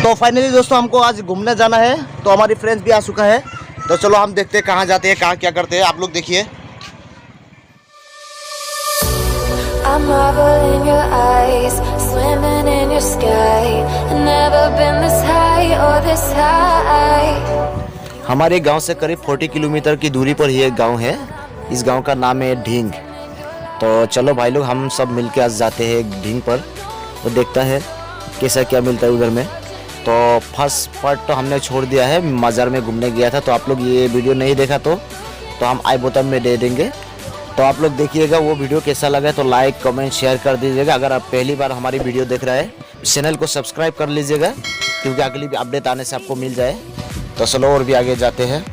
तो फाइनली दोस्तों हमको आज घूमने जाना है, तो हमारी फ्रेंड्स भी आ चुका है। तो चलो हम देखते हैं कहाँ जाते हैं, कहाँ क्या करते हैं, आप लोग देखिए। I'm marvel in your eyes, swimming in your sky. Never been this high or this high. हमारे गांव से करीब 40 किलोमीटर की दूरी पर ही एक गांव है। इस गांव का नाम है ढींग। तो चलो भाई लोग हम सब मिलके आज जाते हैं ढींग पर, तो देखता है कैसा क्या मिलता है उधर में। तो फर्स्ट पार्ट तो हमने छोड़ दिया है, मज़ार में घूमने गया था। तो आप लोग ये वीडियो नहीं देखा तो हम आई बटन में दे देंगे, तो आप लोग देखिएगा। वो वीडियो कैसा लगा तो लाइक कमेंट शेयर कर दीजिएगा। अगर आप पहली बार हमारी वीडियो देख रहे हैं चैनल को सब्सक्राइब कर लीजिएगा, क्योंकि अगली भी अपडेट आने से आपको मिल जाए। तो चलो और भी आगे जाते हैं।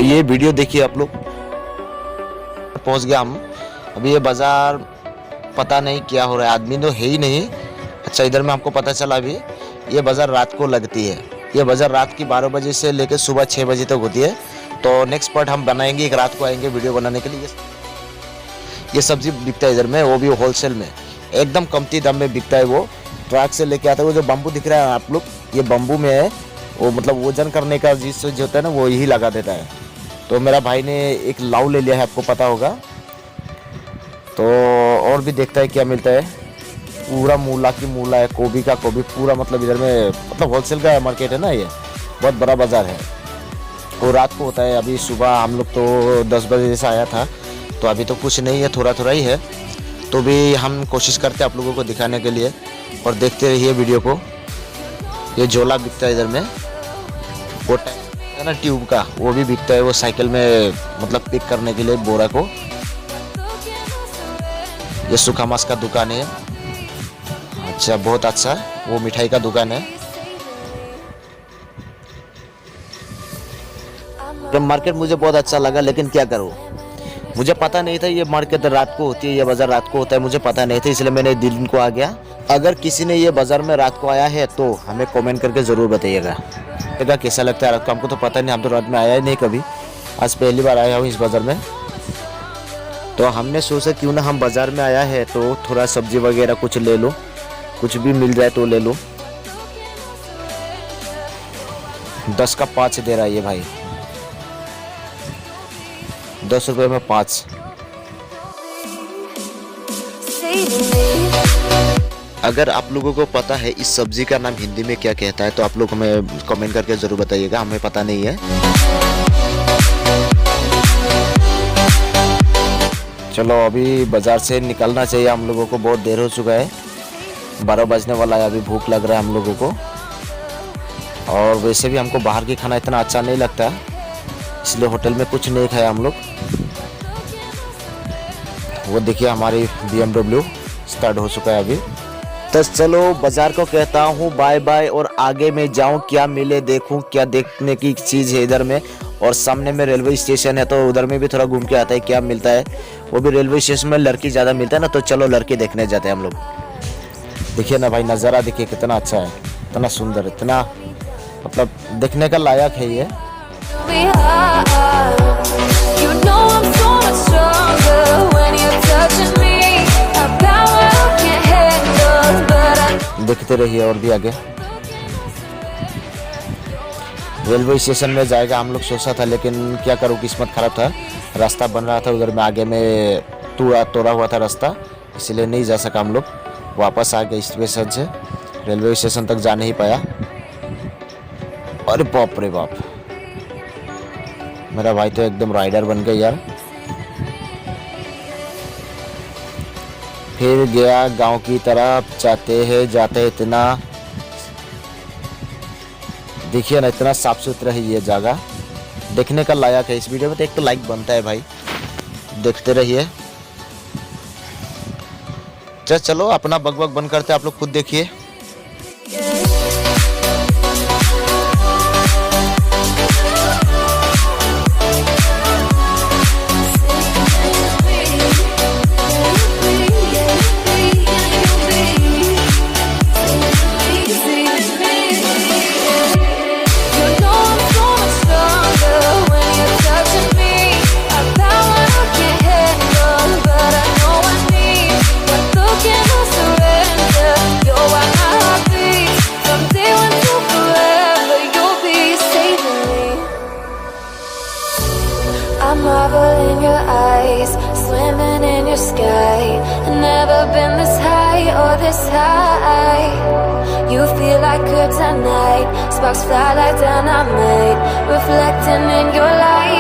ये वीडियो देखिए आप लोग। पहुंच गया हम। अभी ये बाजार पता नहीं क्या हो रहा है, आदमी तो है ही नहीं। अच्छा इधर में हमको पता चला अभी ये बाजार रात को लगती है। ये बाजार रात की 12 बजे से लेकर सुबह 6 बजे तक होती है। तो नेक्स्ट पार्ट हम बनाएंगे, एक रात को आएंगे वीडियो बनाने के लिए। ये सब्जी बिकता है इधर में, वो भी होलसेल में एकदम कमती दाम में बिकता है। वो ट्रक से लेके आता है। वो जो बम्बू दिख रहा है आप लोग, ये बम्बू में है। वो मतलब वजन करने का जिस जो होता है ना वो यही लगा देता है। तो मेरा भाई ने एक लाव ले लिया है, आपको पता होगा। तो और भी देखता है क्या मिलता है। पूरा मूला की मूला है, गोभी का गोभी, पूरा मतलब इधर में मतलब होलसेल का मार्केट है ना, ये बहुत बड़ा बाज़ार है। वो रात को होता है। अभी सुबह हम लोग तो 10 बजे से आया था, तो अभी तो कुछ नहीं है, थोड़ा थोड़ा ही है। तो भी हम कोशिश करते हैं आप लोगों को दिखाने के लिए, और देखते रहिए वीडियो को। ये झोला बिकता है इधर में, वो है ना ट्यूब का, वो भी बिकता है। वो साइकिल में मतलब पिक करने के लिए बोरा को। ये सूखा मांस का दुकान है। अच्छा बहुत अच्छा, वो मिठाई का दुकान है। ये मार्केट मुझे बहुत अच्छा लगा, लेकिन क्या करूँ, मुझे पता नहीं था ये मार्केट रात को होती है, ये बाज़ार रात को होता है, मुझे पता नहीं था, इसलिए मैंने दिन को आ गया। अगर किसी ने ये बाज़ार में रात को आया है तो हमें कमेंट करके ज़रूर बताइएगा कैसा लगता है रात को। हमको तो पता नहीं, हम तो रात में आया ही नहीं कभी, आज पहली बार आया हूँ इस बाज़ार में। तो हमने सोचा क्यों ना हम बाज़ार में आया है तो थोड़ा सब्जी वगैरह कुछ ले लो, कुछ भी मिल जाए तो ले लो। 10 का 5 दे रहा है ये भाई, 10 रुपये में 5। अगर आप लोगों को पता है इस सब्जी का नाम हिंदी में क्या कहता है तो आप लोग हमें कमेंट करके ज़रूर बताइएगा, हमें पता नहीं है। चलो अभी बाज़ार से निकलना चाहिए हम लोगों को, बहुत देर हो चुका है, 12 बजने वाला है। अभी भूख लग रहा है हम लोगों को, और वैसे भी हमको बाहर की खाना इतना अच्छा नहीं लगता, इसलिए होटल में कुछ नहीं खाया हम लोग। वो देखिए हमारी BMW स्टार्ट हो चुका है अभी। तो चलो बाज़ार को कहता हूँ बाय बाय, और आगे में जाऊँ क्या मिले देखूँ, क्या देखने की चीज़ है इधर में। और सामने में रेलवे स्टेशन है, तो उधर में भी थोड़ा घूम के आता है क्या मिलता है। वो भी रेलवे स्टेशन में लड़की ज़्यादा मिलता है ना, तो चलो लड़की देखने जाते हैं हम लोग। देखिए ना भाई, नज़ारा देखिए कितना अच्छा है, इतना सुंदर, इतना मतलब देखने का लायक है ये। देखते रहिए और भी आगे। रेलवे स्टेशन में जाएगा हम लोग सोचा था, लेकिन क्या करूँ किस्मत खराब था, रास्ता बन रहा था उधर में, आगे में तोड़ा हुआ था रास्ता, इसलिए नहीं जा सका हम लोग। वापस आ गए स्टेशन से, रेलवे स्टेशन तक जा नहीं पाया। अरे बाप रे बाप, मेरा भाई तो एकदम राइडर बन गया यार। फिर गया गांव की तरफ, जाते इतना देखिए ना, इतना साफ सुथरा है ये जगह, देखने का लायक है। इस वीडियो में तो एक तो लाइक बनता है भाई, देखते रहिए। चलो अपना बकबक बंद करते, आप लोग खुद देखिए। I marvel in your eyes, swimming in your sky. Never been this high or this high. You feel like kryptonite, sparks fly like dynamite, reflecting in your light.